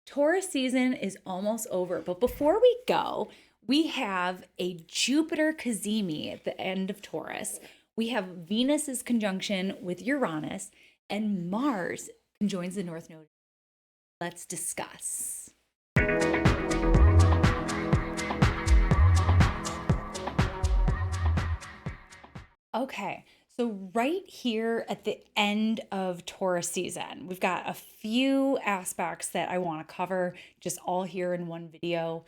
Taurus season is almost over, but before we go, we have a Jupiter Cazimi at the end of Taurus. We have Venus's conjunction with Uranus, and Mars conjoins the North Node. Let's discuss. Okay, so right here at the end of Taurus season, we've got a few aspects that I want to cover just all here in one video.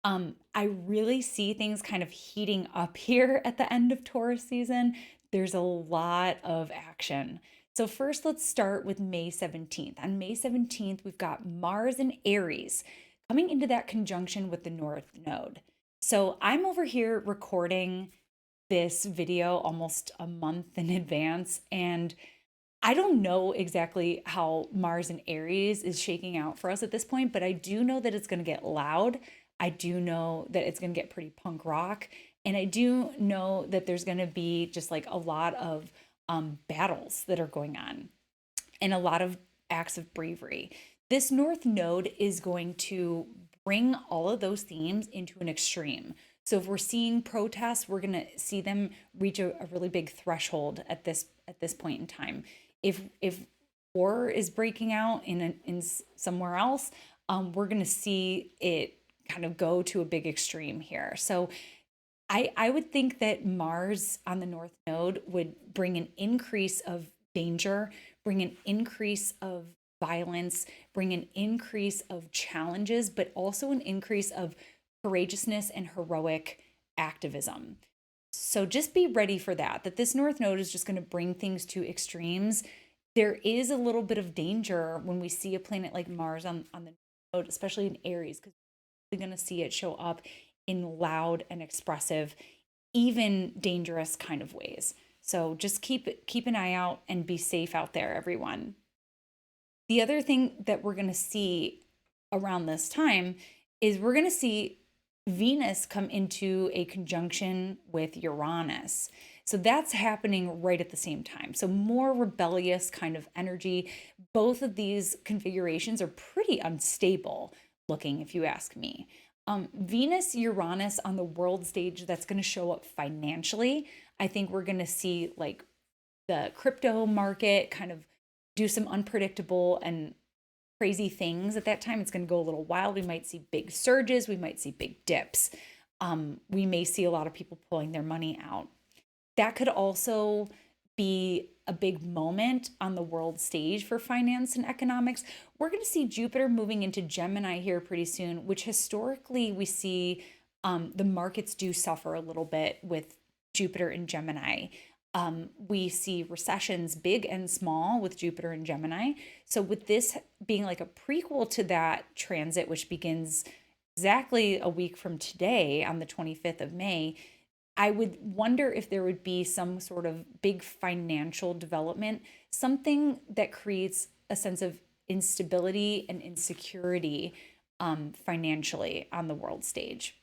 I really see things kind of heating up here at the end of Taurus season. There's a lot of action. So first, let's start with May 17th. On May 17th, we've got Mars and Aries coming into that conjunction with the North Node. So I'm over here recording this video almost a month in advance, and I don't know exactly how Mars and Aries is shaking out for us at this point, but I do know that it's going to get loud. I do know that it's going to get pretty punk rock. And I do know that there's going to be just like a lot of battles that are going on and a lot of acts of bravery. This North Node is going to bring all of those themes into an extreme. So if we're seeing protests, we're going to see them reach a really big threshold at this point in time. If war is breaking out in somewhere else, we're going to see it kind of go to a big extreme here. So I would think that Mars on the North Node would bring an increase of danger, bring an increase of violence, bring an increase of challenges, but also an increase of courageousness and heroic activism. So just be ready for that, that this North Node is just going to bring things to extremes. There is a little bit of danger when we see a planet like Mars on the node, especially in Aries, because we're going to see it show up in loud and expressive, even dangerous kind of ways. So just keep an eye out and be safe out there, everyone. The other thing that we're going to see around this time is we're going to see Venus come into a conjunction with Uranus. So that's happening right at the same time. So more rebellious kind of energy. Both of these configurations are pretty unstable looking, if you ask me. Venus, Uranus on the world stage, that's going to show up financially. I think we're going to see like the crypto market kind of do some unpredictable and crazy things at that time. It's going to go a little wild. We might see big surges. We might see big dips. We may see a lot of people pulling their money out. That could also be a big moment on the world stage for finance and economics. We're going to see Jupiter moving into Gemini here pretty soon, which historically we see the markets do suffer a little bit with Jupiter in Gemini. We see recessions, big and small, with Jupiter and Gemini. So, with this being like a prequel to that transit, which begins exactly a week from today on the 25th of May, I would wonder if there would be some sort of big financial development, something that creates a sense of instability and insecurity financially on the world stage.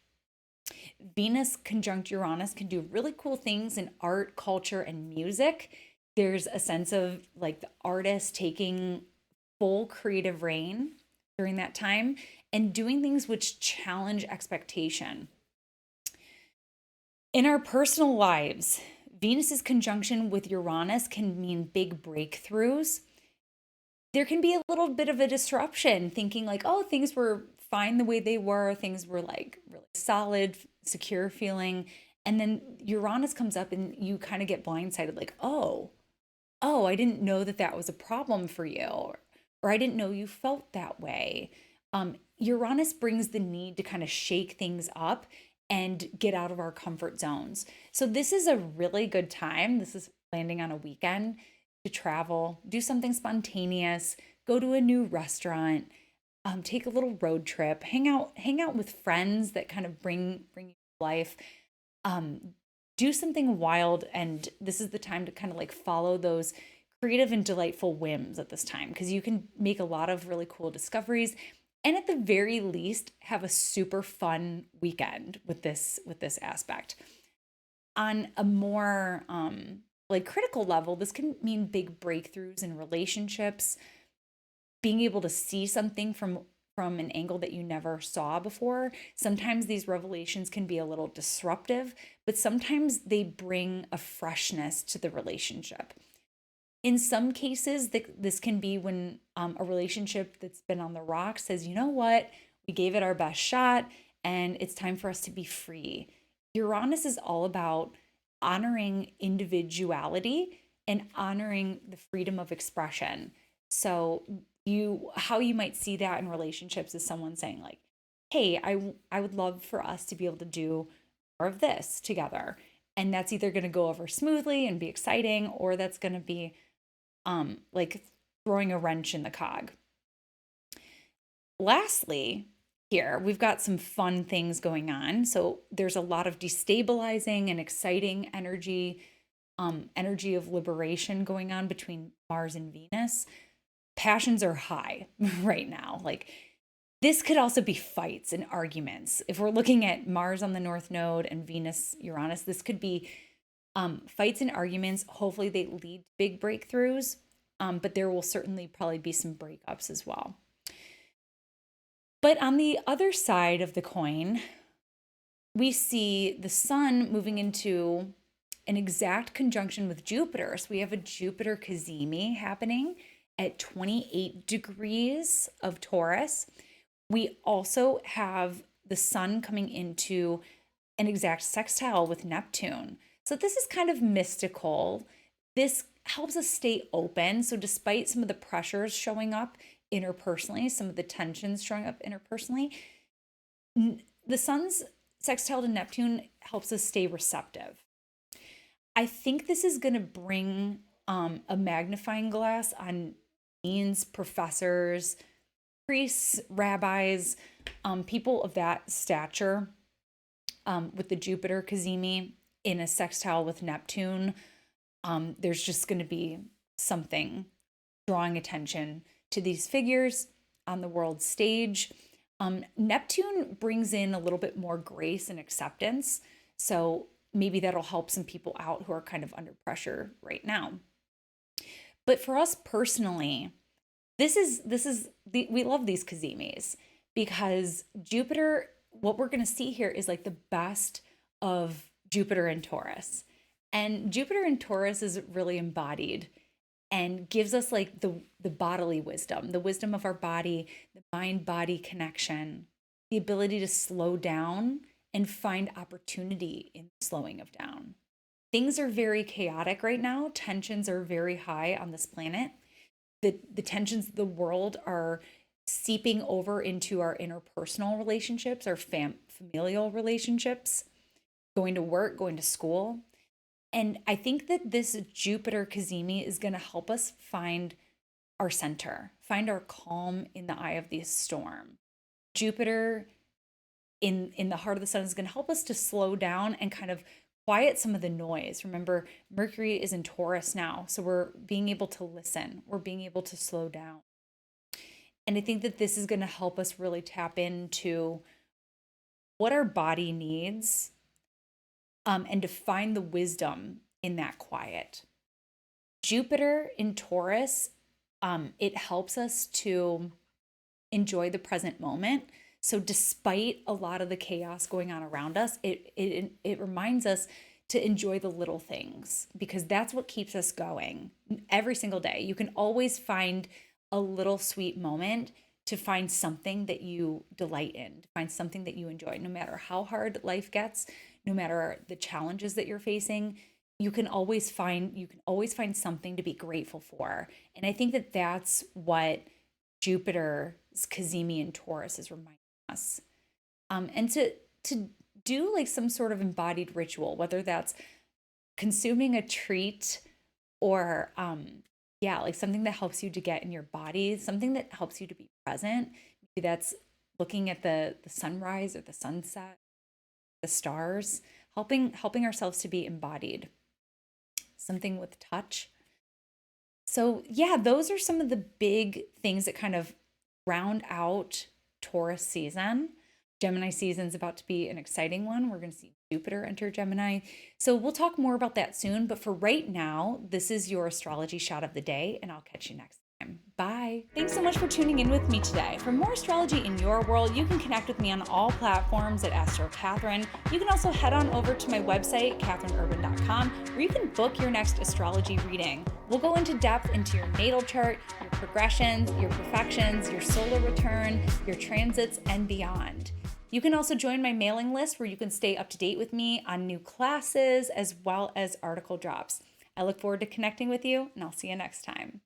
Venus conjunct Uranus can do really cool things in art, culture, and music. There's a sense of like the artist taking full creative reign during that time and doing things which challenge expectation. In our personal lives, Venus's conjunction with Uranus can mean big breakthroughs. There can be a little bit of a disruption, thinking like, oh, things were fine the way they were, things were like really solid, secure feeling. And then Uranus comes up and you kind of get blindsided, like, oh, I didn't know that that was a problem for you, or I didn't know you felt that way. Uranus brings the need to kind of shake things up and get out of our comfort zones. So this is a really good time. This is landing on a weekend to travel, do something spontaneous, go to a new restaurant, take a little road trip, hang out with friends that kind of bring you life. Do something wild, and this is the time to kind of like follow those creative and delightful whims at this time, because you can make a lot of really cool discoveries, and at the very least have a super fun weekend with this aspect. On a more like critical level, this can mean big breakthroughs in relationships, being able to see something from from an angle that you never saw before. Sometimes these revelations can be a little disruptive, but sometimes they bring a freshness to the relationship. In some cases, this can be when a relationship that's been on the rocks says, you know what, we gave it our best shot and it's time for us to be free. Uranus is all about honoring individuality and honoring the freedom of expression. So how you might see that in relationships is someone saying like, hey, I would love for us to be able to do more of this together. And that's either going to go over smoothly and be exciting, or that's going to be like throwing a wrench in the cog. Lastly, here we've got some fun things going on. So there's a lot of destabilizing and exciting energy, energy of liberation going on between Mars and Venus. Passions are high right now. Like this could also be fights and arguments. If we're looking at Mars on the North Node and Venus, Uranus, this could be fights and arguments. Hopefully they lead to big breakthroughs, but there will certainly probably be some breakups as well. But on the other side of the coin, we see the sun moving into an exact conjunction with Jupiter. So we have a Jupiter Cazimi happening at 28 degrees of Taurus. We also have the sun coming into an exact sextile with Neptune. So this is kind of mystical. This helps us stay open. So despite some of the pressures showing up interpersonally, some of the tensions showing up interpersonally, the sun's sextile to Neptune helps us stay receptive. I think this is going to bring a magnifying glass on deans, professors, priests, rabbis, people of that stature, with the Jupiter Cazimi in a sextile with Neptune. There's just going to be something drawing attention to these figures on the world stage. Neptune brings in a little bit more grace and acceptance. So maybe that'll help some people out who are kind of under pressure right now. But for us personally, we love these Cazimis because Jupiter, what we're going to see here is like the best of Jupiter and Taurus. And Jupiter in Taurus is really embodied and gives us like the bodily wisdom, the wisdom of our body, the mind-body connection, the ability to slow down and find opportunity in slowing of down. Things are very chaotic right now. Tensions are very high on this planet. The tensions of the world are seeping over into our interpersonal relationships, our familial relationships, going to work, going to school. And I think that this Jupiter Cazimi is going to help us find our center, find our calm in the eye of the storm. Jupiter in the heart of the sun is going to help us to slow down and kind of quiet some of the noise. Remember, Mercury is in Taurus now, so we're being able to listen. We're being able to slow down. And I think that this is going to help us really tap into what our body needs, and to find the wisdom in that quiet. Jupiter in Taurus, it helps us to enjoy the present moment. So despite a lot of the chaos going on around us, it reminds us to enjoy the little things, because that's what keeps us going every single day. You can always find a little sweet moment to find something that you delight in, to find something that you enjoy, no matter how hard life gets, no matter the challenges that you're facing. You can always find something to be grateful for. And I think that that's what Jupiter's Cazimi in Taurus is reminding us. And to do like some sort of embodied ritual, whether that's consuming a treat or like something that helps you to get in your body, something that helps you to be present. Maybe that's looking at the sunrise or the sunset, the stars, helping ourselves to be embodied. Something with touch. So yeah, those are some of the big things that kind of round out Taurus season. Gemini season is about to be an exciting one. We're going to see Jupiter enter Gemini. So we'll talk more about that soon. But for right now, this is your astrology shot of the day, and I'll catch you next. Bye. Thanks so much for tuning in with me today. For more astrology in your world, you can connect with me on all platforms at AstroCatherine. You can also head on over to my website, catherineurban.com, where you can book your next astrology reading. We'll go into depth into your natal chart, your progressions, your profections, your solar return, your transits, and beyond. You can also join my mailing list where you can stay up to date with me on new classes as well as article drops. I look forward to connecting with you, and I'll see you next time.